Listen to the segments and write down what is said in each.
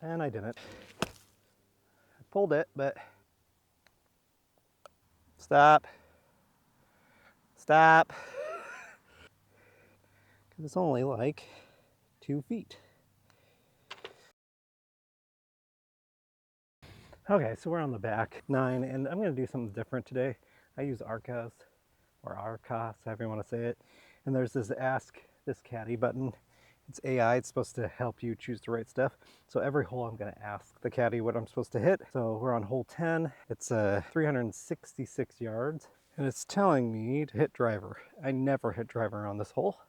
And I didn't. I pulled it, but stop. Stop. Because it's only like 2 feet. Okay, so we're on the back 9, and I'm going to do something different today. I use Arccos, or Arccos, however you want to say it. And there's this Ask This Caddy button. It's AI, it's supposed to help you choose the right stuff. So every hole I'm going to ask the caddy what I'm supposed to hit. So we're on hole 10. It's 366 yards. And it's telling me to hit driver. I never hit driver on this hole,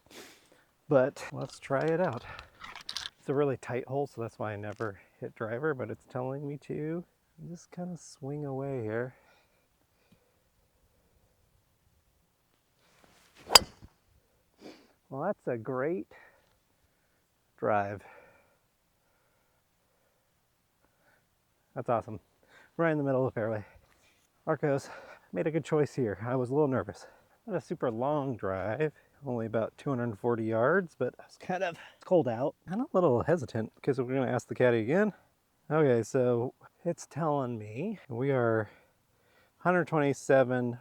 but let's try it out. It's a really tight hole, so that's why I never hit driver, but it's telling me to just kind of swing away here. Well, that's a great drive. That's awesome. Right in the middle of the fairway. Arccos made a good choice here. I was a little nervous. Not a super long drive, only about 240 yards, but I was kind of cold out and a little hesitant because we're going to ask the caddy again. Okay, so it's telling me we are 127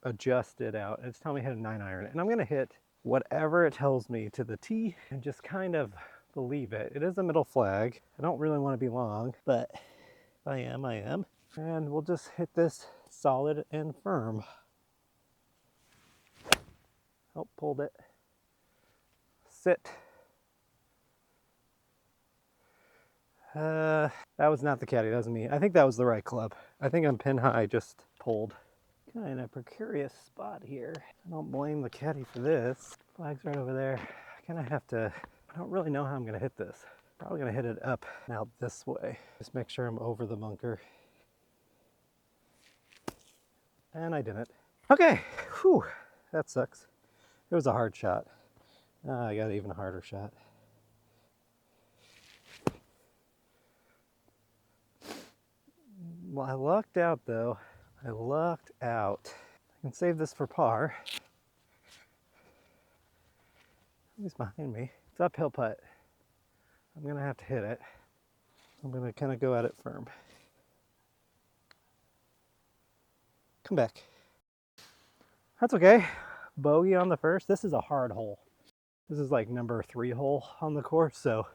adjusted out. It's telling me to hit a 9-iron, and I'm going to hit whatever it tells me to the tee and just kind of believe it. It is a middle flag. I don't really want to be long, but if I am, I am. And we'll just hit this solid and firm. Oh, pulled it. Sit. That was not the caddy, that was me. I think that was the right club. I think I'm pin high, just pulled. Kind of precarious spot here. I don't blame the caddy for this. Flag's right over there. I kind of have to, I don't really know how I'm gonna hit this. Probably gonna hit it up and out this way. Just make sure I'm over the bunker. And I didn't. Okay, whew, that sucks. It was a hard shot. I got an even harder shot. Well, I lucked out though. I lucked out. I can save this for par. He's behind me. It's uphill putt. I'm gonna have to hit it. I'm gonna kind of go at it firm. Come back. That's okay. Bogey on the first. This is a hard hole. This is like number 3 hole on the course, so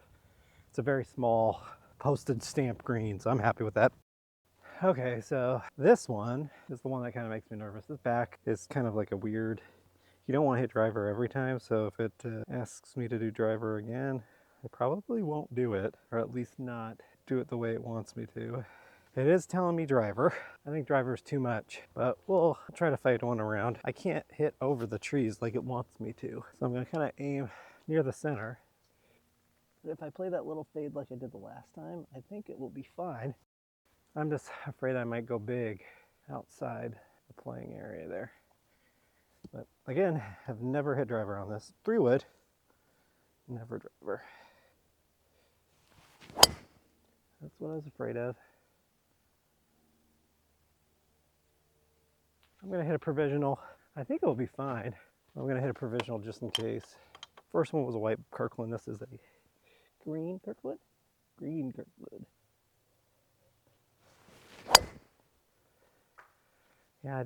it's a very small postage stamp green, so I'm happy with that. Okay, so this one is the one that kind of makes me nervous. This back is kind of like a weird, you don't want to hit driver every time, so if it asks me to do driver again, I probably won't do it, or at least not do it the way it wants me to. It is telling me driver. I think driver is too much, but we'll try to fight one around. I can't hit over the trees like it wants me to, so I'm gonna kind of aim near the center. But if I play that little fade like I did the last time, I think it will be fine. I'm just afraid I might go big outside the playing area there. But again, have never hit driver on this. 3-wood, never driver. That's what I was afraid of. I'm gonna hit a provisional. I think it will be fine. I'm gonna hit a provisional just in case. First one was a white Kirkland. This is a green Kirkwood? Green Kirkwood. Yeah,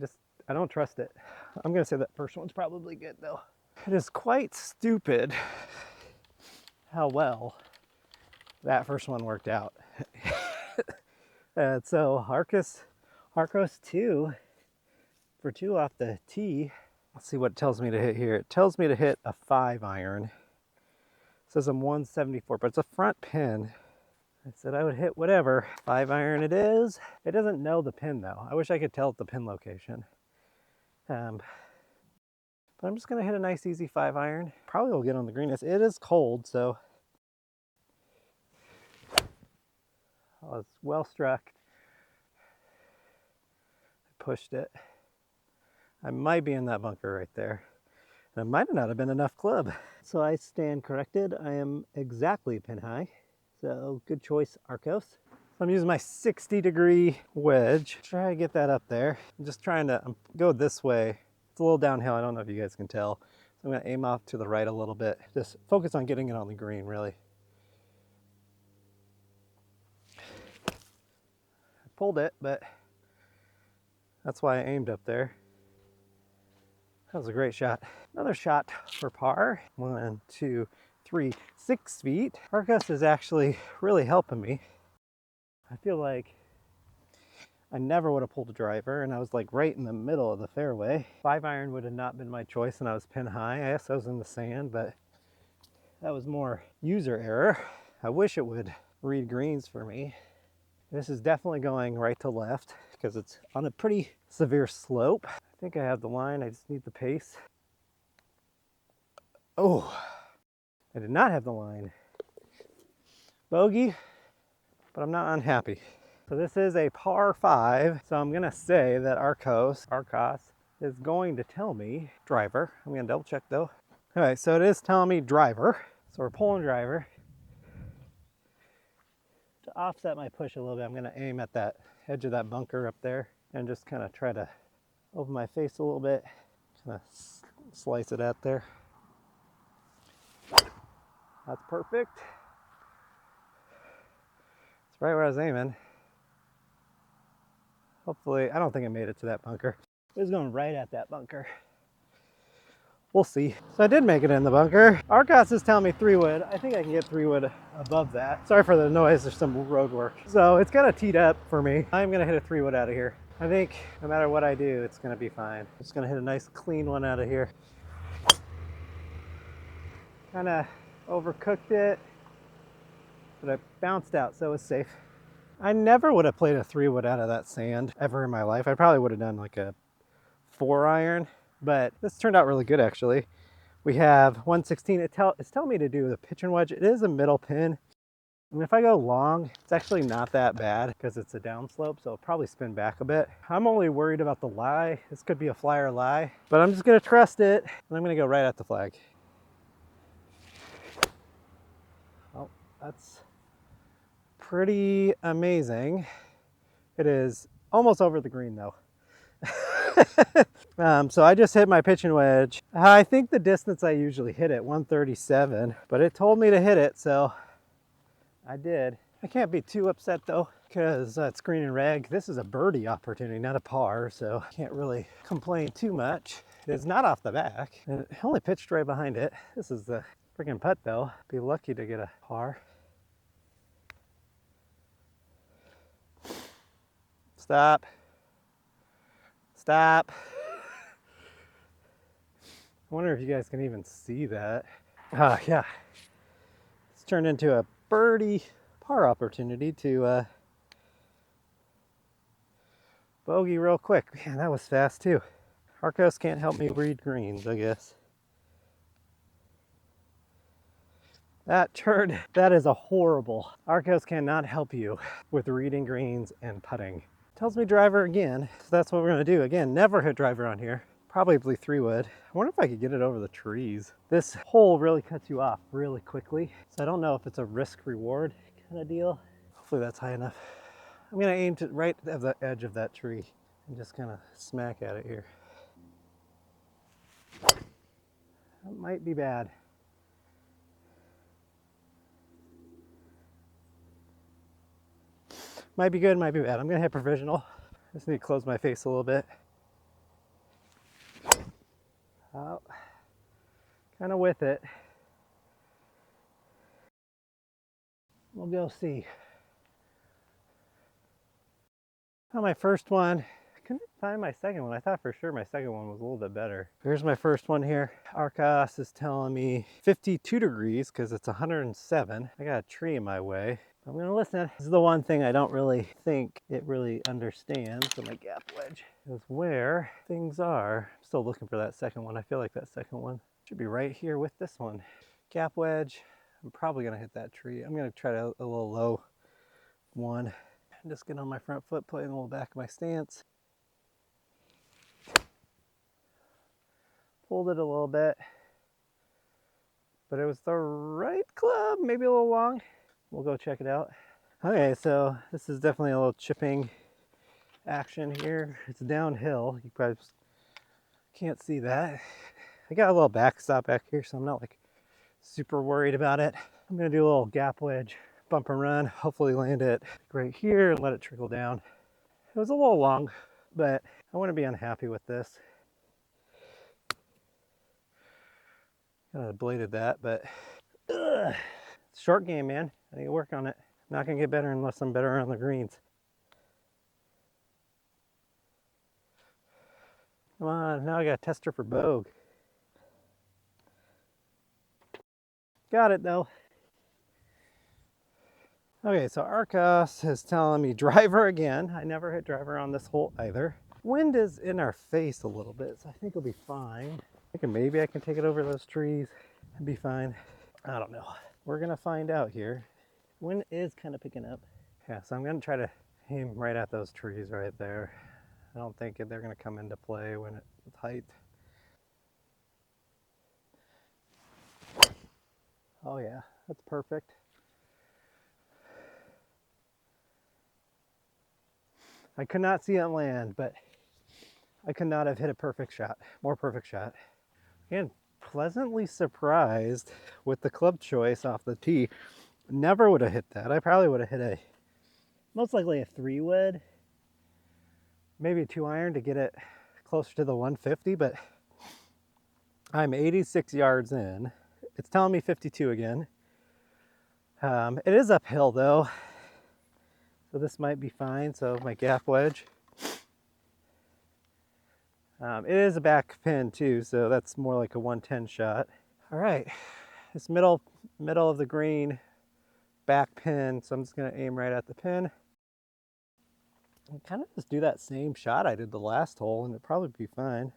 I don't trust it. I'm gonna say that first one's probably good though. It is quite stupid how well that first one worked out. And so Arccos 2 for 2 off the tee. Let's see what it tells me to hit here. It tells me to hit a 5-iron. It says I'm 174, but it's a front pin. I said I would hit whatever. 5-iron it is. It doesn't know the pin though. I wish I could tell it the pin location. But I'm just gonna hit a nice easy 5-iron. Probably will get on the green. It is cold, so. Oh, it's well struck. I pushed it. I might be in that bunker right there. And it might not have been enough club. So I stand corrected. I am exactly pin high. So good choice, Arccos. So I'm using my 60-degree wedge. Try to get that up there. I'm just trying to go this way. It's a little downhill. I don't know if you guys can tell. So I'm going to aim off to the right a little bit. Just focus on getting it on the green, really. pulled it, but that's why I aimed up there. That was a great shot. Another shot for par. 1, 2, 3, 6 feet. Arccos is actually really helping me. I feel like I never would have pulled a driver, and I was like right in the middle of the fairway. 5-iron would have not been my choice, and I was pin high. I guess I was in the sand, but that was more user error. I wish it would read greens for me. This is definitely going right to left because it's on a pretty severe slope. I think I have the line, I just need the pace. Oh, I did not have the line. Bogey, but I'm not unhappy. So this is a par 5, so I'm gonna say that Arccos is going to tell me driver. I'm gonna double check though. All right, so it is telling me driver. So we're pulling driver. To offset my push a little bit, I'm gonna aim at that edge of that bunker up there and just kind of try to open my face a little bit, kind of slice it out there. That's perfect. It's right where I was aiming. Hopefully, I don't think I made it to that bunker. It was going right at that bunker. We'll see. So I did make it in the bunker. Arccos is telling me 3-wood. I think I can get 3-wood above that. Sorry for the noise, there's some road work. So it's kind of teed up for me. I'm gonna hit a 3-wood out of here. I think no matter what I do, it's gonna be fine. I'm just gonna hit a nice clean one out of here. Kind of overcooked it, but I bounced out, so it was safe. I never would have played a 3-wood out of that sand ever in my life. I probably would have done like a 4-iron, but this turned out really good actually. We have 116. It's telling me to do the pitch and wedge. It is a middle pin. And if I go long, it's actually not that bad because it's a downslope, so it'll probably spin back a bit. I'm only worried about the lie. This could be a flyer lie, but I'm just gonna trust it, and I'm gonna go right at the flag. Oh, that's pretty amazing. It is almost over the green though. So I just hit my pitch and wedge. I think the distance I usually hit it, 137, but it told me to hit it, so I did. I can't be too upset though, because it's green and reg. This is a birdie opportunity, not a par, so can't really complain too much. It's not off the back, and it only pitched right behind it. This is the freaking putt though. Be lucky to get a par. Stop. Stop. I wonder if you guys can even see that. Yeah. It's turned into a birdie par opportunity to bogey real quick. Man, that was fast too. Arccos can't help me read greens, I guess. That is a horrible. Arccos cannot help you with reading greens and putting. Tells me driver again, so that's what we're gonna do. Again, never hit driver on here. Probably 3-wood. I wonder if I could get it over the trees. This hole really cuts you off really quickly, so I don't know if it's a risk reward kind of deal. Hopefully that's high enough. I'm gonna aim to right at the edge of that tree and just kind of smack at it here. That might be bad. Might be good, might be bad. I'm gonna hit provisional. Just need to close my face a little bit. Oh, kind of with it. We'll go see. Oh, my first one. I couldn't find my second one. I thought for sure my second one was a little bit better. Here's my first one here. Arccos is telling me 52 degrees because it's 107. I got a tree in my way. I'm gonna listen. This is the one thing I don't really think it really understands. So my gap wedge is where things are. I'm still looking for that second one. I feel like that second one should be right here with this one. Gap wedge. I'm probably gonna hit that tree. I'm gonna try a little low one. Just get on my front foot, play in the little back of my stance. Pulled it a little bit, but it was the right club, maybe a little long. We'll go check it out. Okay, so this is definitely a little chipping action here. It's downhill. You probably can't see that. I got a little backstop back here, so I'm not like super worried about it. I'm gonna do a little gap wedge, bump and run, hopefully land it right here and let it trickle down. It was a little long, but I wouldn't be unhappy with this. Kind of bladed that, but ugh. Short game, man. I need to work on it. Not gonna get better unless I'm better on the greens. Come on, now I got a tester for Bogue. Got it though. Okay, so Arccos is telling me driver again. I never hit driver on this hole either. Wind is in our face a little bit, so I think it'll be fine. Maybe I can take it over those trees and be fine. I don't know. We're gonna find out here. Wind is kind of picking up. Yeah, so I'm gonna try to aim right at those trees right there. I don't think they're gonna come into play when it's height. Oh yeah, that's perfect. I could not see it land, but I could not have hit a perfect shot, more perfect shot. And pleasantly surprised with the club choice off the tee. Never would have hit that. I probably would have hit most likely a 3-wood, maybe a 2-iron to get it closer to the 150, but I'm 86 yards in. It's telling me 52 again. It is uphill though, so this might be fine. So my gap wedge. It is a back pin too, so that's more like a 110 shot. All right, this middle of the green, back pin, so I'm just gonna aim right at the pin. And kind of just do that same shot I did the last hole and it'd probably be fine.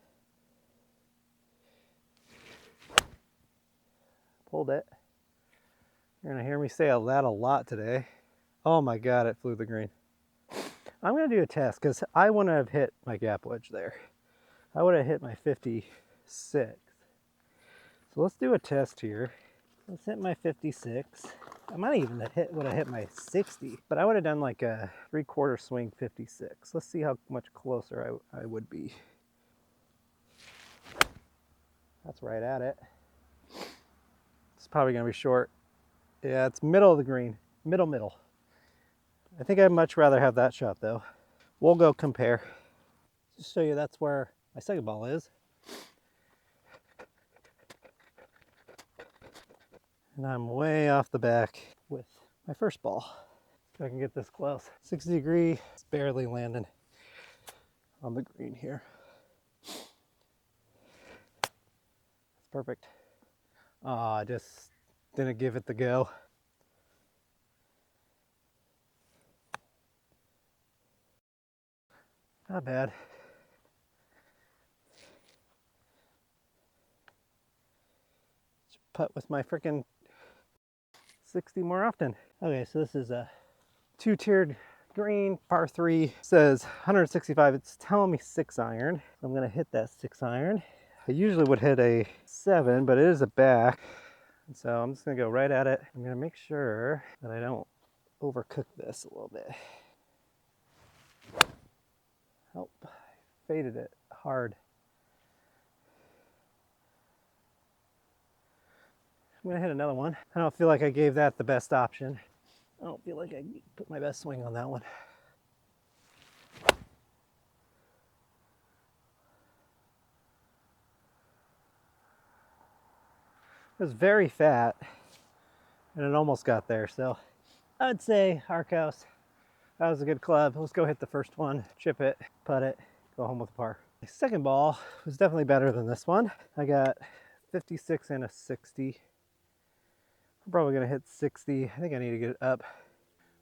Pulled it. You're gonna hear me say that a lot today. Oh my God, it flew the green. I'm gonna do a test because I wouldn't have hit my gap wedge there. I would have hit my 56. So let's do a test here. Let's hit my 56. I might even would have hit my 60, but I would have done like a 3/4 swing 56. Let's see how much closer I would be. That's right at it. It's probably gonna be short. Yeah, it's middle of the green. Middle. I think I'd much rather have that shot though. We'll go compare. Just show you that's where my second ball is. And I'm way off the back with my first ball. If I can get this close. 60 degree, it's barely landing on the green here. It's perfect. Oh, I just didn't give it the go. Not bad. Putt with my frickin' 60 more often. Okay, so this is a 2-tiered green, par 3, says 165. It's telling me 6-iron. So I'm gonna hit that 6-iron. I usually would hit a 7, but it is a back. And so I'm just gonna go right at it. I'm gonna make sure that I don't overcook this a little bit. Oh, I faded it hard. I'm gonna hit another one. I don't feel like I gave that the best option. I don't feel like I put my best swing on that one. It was very fat and it almost got there. So I'd say Arccos, that was a good club. Let's go hit the first one, chip it, putt it, go home with a par. My second ball was definitely better than this one. I got 56 and a 60. I'm probably gonna hit 60. I think I need to get it up.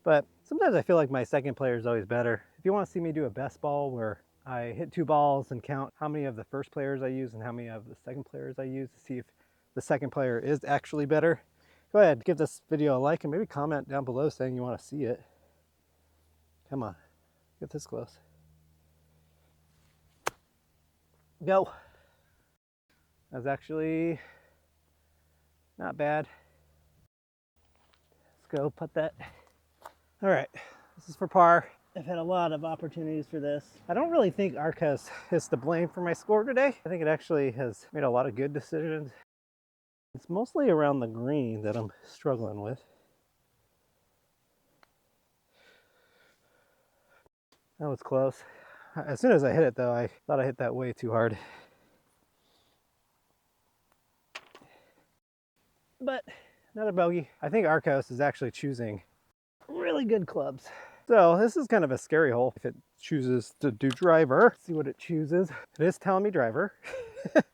But sometimes I feel like my second player is always better. If you want to see me do a best ball where I hit 2 balls and count how many of the first players I use and how many of the second players I use to see if the second player is actually better, go ahead, give this video a like and maybe comment down below saying you want to see it. Come on, get this close. Go. That's actually not bad. Let's go put that. All right, this is for par. I've had a lot of opportunities for this. I don't really think Arccos is to blame for my score today. I think it actually has made a lot of good decisions. It's mostly around the green that I'm struggling with. That was close. As soon as I hit it though, I thought I hit that way too hard. But another bogey. I think Arccos is actually choosing really good clubs. So this is kind of a scary hole. If it chooses to do driver, see what it chooses. It is telling me driver.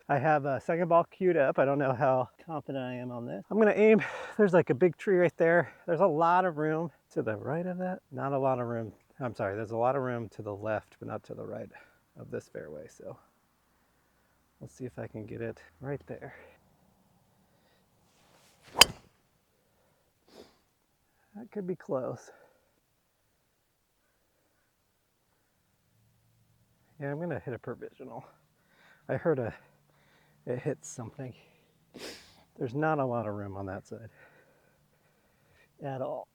I have a second ball queued up. I don't know how confident I am on this. I'm gonna aim. There's like a big tree right there. There's a lot of room to the right of that. Not a lot of room. I'm sorry, there's a lot of room to the left, but not to the right of this fairway. So we'll see if I can get it right there. That could be close. Yeah, I'm gonna hit a provisional. I heard it hits something. There's not a lot of room on that side at all.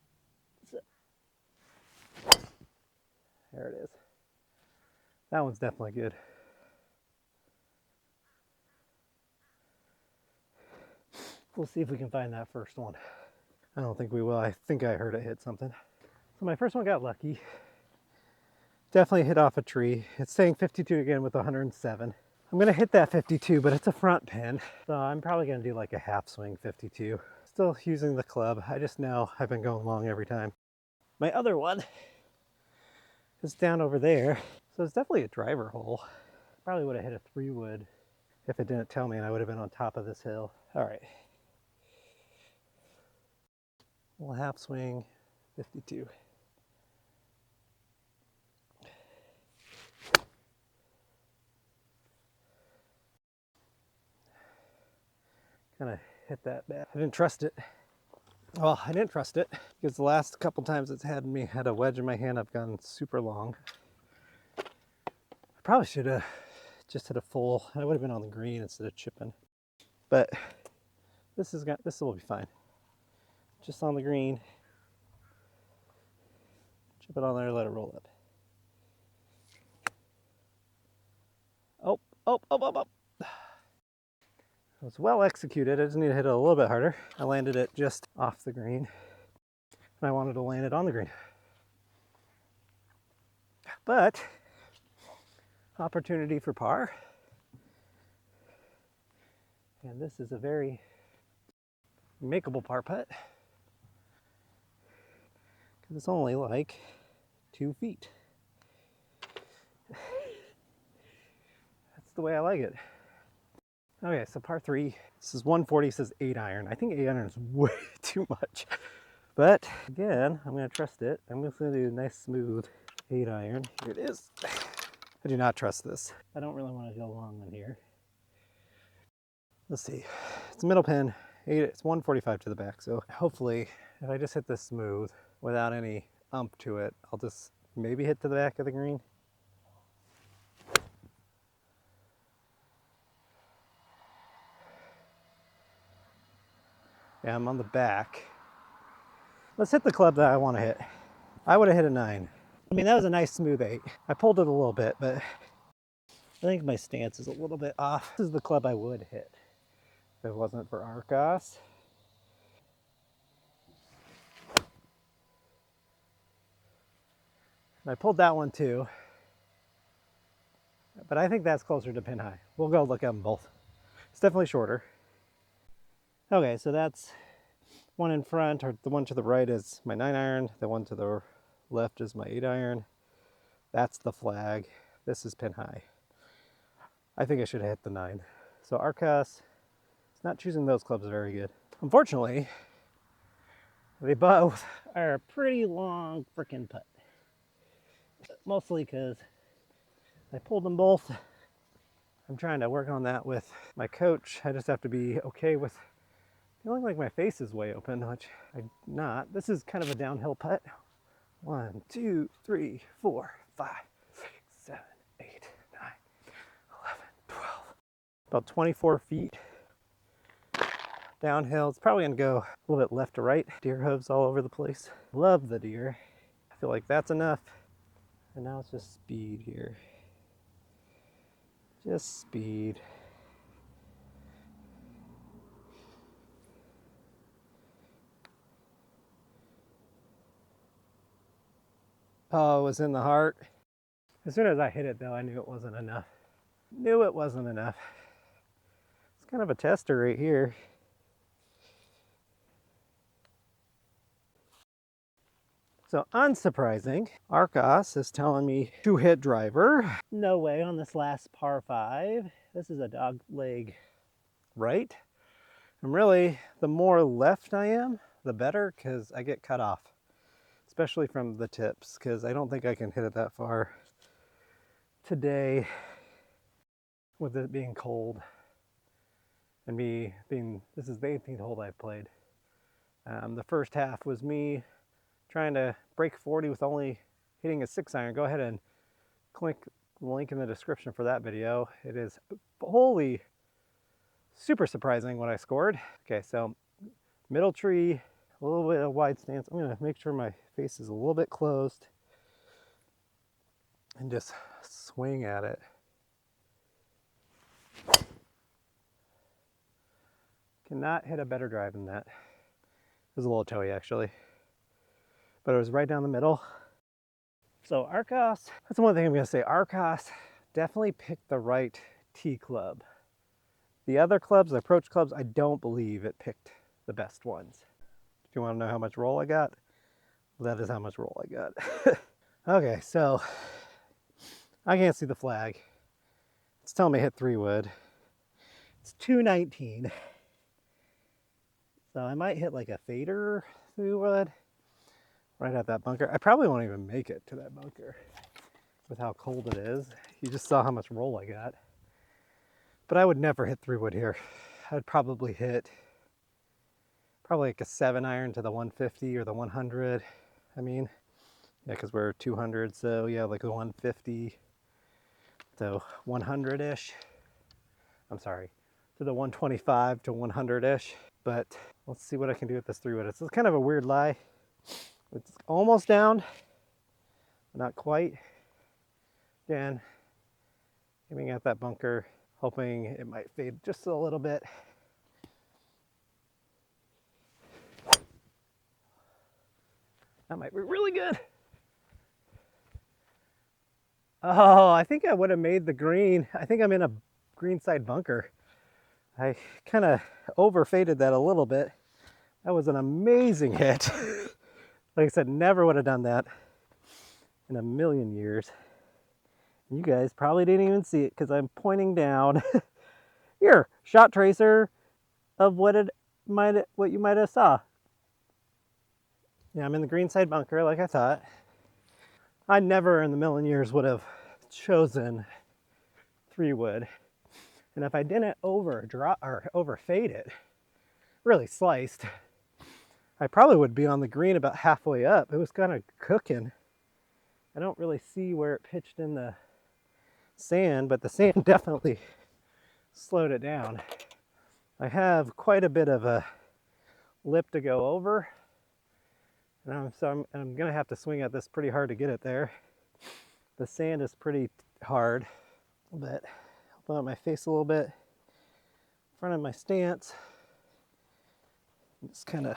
So, there it is. That one's definitely good. We'll see if we can find that first one. I don't think we will. I think I heard it hit something. So my first one got lucky. Definitely hit off a tree. It's saying 52 again with 107. I'm gonna hit that 52, but it's a front pin. So I'm probably gonna do like a half swing 52. Still using the club. I just know I've been going long every time. My other one is down over there. So it's definitely a driver hole. Probably would have hit a 3-wood if it didn't tell me, and I would have been on top of this hill. All right. Little half swing 52. Kind of hit that bad. I didn't trust it. Well, I didn't trust it because the last couple times it's had a wedge in my hand, I've gone super long. I probably should have just hit a full. I would have been on the green instead of chipping. But this will be fine. Just on the green. Chip it on there, let it roll up. Oh, oh, oh, oh, oh. It was well executed. I just need to hit it a little bit harder. I landed it just off the green, and I wanted to land it on the green. But opportunity for par. And this is a very makeable par putt. Because it's only like 2 feet. That's the way I like it. Okay, so par 3. This is 140, says 8 iron. I think 8 iron is way too much. But again, I'm going to trust it. I'm just going to do a nice smooth 8 iron. Here it is. I do not trust this. I don't really want to go long on here. Let's see. It's a middle pin. It's 145 to the back. So hopefully, if I just hit this smooth without any ump to it, I'll just maybe hit to the back of the green. Yeah, I'm on the back. Let's hit the club that I want to hit. I would have hit a 9. I mean, that was a nice smooth 8. I pulled it a little bit, but I think my stance is a little bit off. This is the club I would hit if it wasn't for Arccos. And I pulled that one too, but I think that's closer to pin high. We'll go look at them both. It's definitely shorter. Okay, so that's one in front, or the one to the right is my 9 iron. The one to the left is my 8 iron. That's the flag. This is pin high. I think I should have hit the 9. So Arccos is not choosing those clubs very good. Unfortunately, they both are a pretty long freaking putt. Mostly because I pulled them both. I'm trying to work on that with my coach. I just have to be okay with feeling like my face is way open, which I'm not. This is kind of a downhill putt. 1, 2, 3, 4, 5, 6, 7, 8, 9, 11, 12. About 24 feet downhill. It's probably gonna go a little bit left to right. Deer hooves all over the place. Love the deer. I feel like that's enough. And now it's just speed here. Just speed. Oh, it was in the heart. As soon as I hit it though, I knew it wasn't enough. Knew it wasn't enough. It's kind of a tester right here. So unsurprising, Arccos is telling me to hit driver. No way on this last par 5. This is a dog leg right. And really, the more left I am, the better, because I get cut off, especially from the tips, because I don't think I can hit it that far today with it being cold and me being, this is the 18th hole I've played. The first half was me trying to break 40 with only hitting a 6-iron. Go ahead and click the link in the description for that video. It is wholly super surprising what I scored. Okay, so middle tree, a little bit of wide stance. I'm gonna make sure my face is a little bit closed and just swing at it. Cannot hit a better drive than that. It was a little toey actually, but it was right down the middle. So Arccos, that's the one thing I'm gonna say. Arccos definitely picked the right tee club. The other clubs, the approach clubs, I don't believe it picked the best ones. If you want to know how much roll I got, well, that is how much roll I got. Okay, so I can't see the flag. It's telling me hit 3-wood. It's 219. So I might hit like a fader 3-wood right at that bunker. I probably won't even make it to that bunker with how cold it is. You just saw how much roll I got. But I would never hit 3-wood here. I'd probably hit like a 7-iron to the 150 or the 100. I mean, yeah, because we're 200, so yeah, like the 150 to 100-ish. I'm sorry, to the 125 to 100-ish. But let's see what I can do with this 3-wood. It's kind of a weird lie. It's almost down, but not quite. Again, aiming at that bunker, hoping it might fade just a little bit. That might be really good. Oh, I think I would have made the green. I think I'm in a greenside bunker. I kind of overfaded that a little bit. That was an amazing hit. Like I said, never would have done that in a million years. You guys probably didn't even see it because I'm pointing down. Here, shot tracer of what you might have saw. Yeah, I'm in the greenside bunker like I thought. I never in the million years would have chosen 3-wood. And if I didn't overfade it, really sliced, I probably would be on the green about halfway up. It was kind of cooking. I don't really see where it pitched in the sand, but the sand definitely slowed it down. I have quite a bit of a lip to go over, and I'm gonna have to swing at this pretty hard to get it there. The sand is pretty hard, but I'll put my face a little bit in front of my stance. Just kind of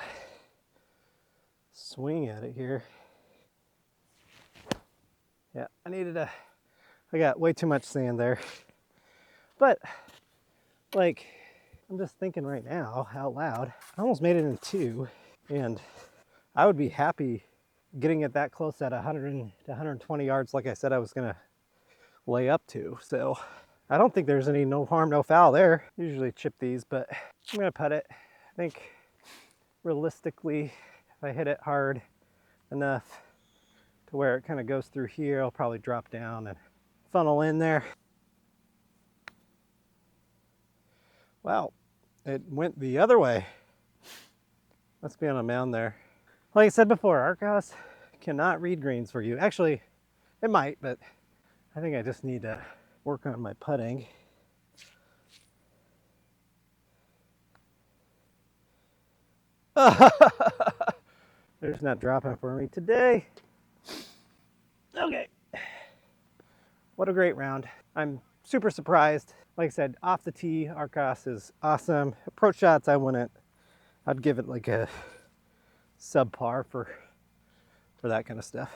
swing at it here. Yeah, I got way too much sand there. But, like, I'm just thinking right now, out loud, I almost made it in 2, and I would be happy getting it that close at 100 to 120 yards, like I said I was gonna lay up to. So I don't think there's any no harm, no foul there. Usually chip these, but I'm gonna putt it. I think realistically, if I hit it hard enough to where it kind of goes through here, I'll probably drop down and funnel in there. Wow, it went the other way. Must be on a mound there. Like I said before, Arccos cannot read greens for you. Actually, it might, but I think I just need to work on my putting. There's not dropping for me today. Okay. What a great round. I'm super surprised. Like I said, off the tee, Arccos is awesome. Approach shots, I'd give it like a subpar for that kind of stuff.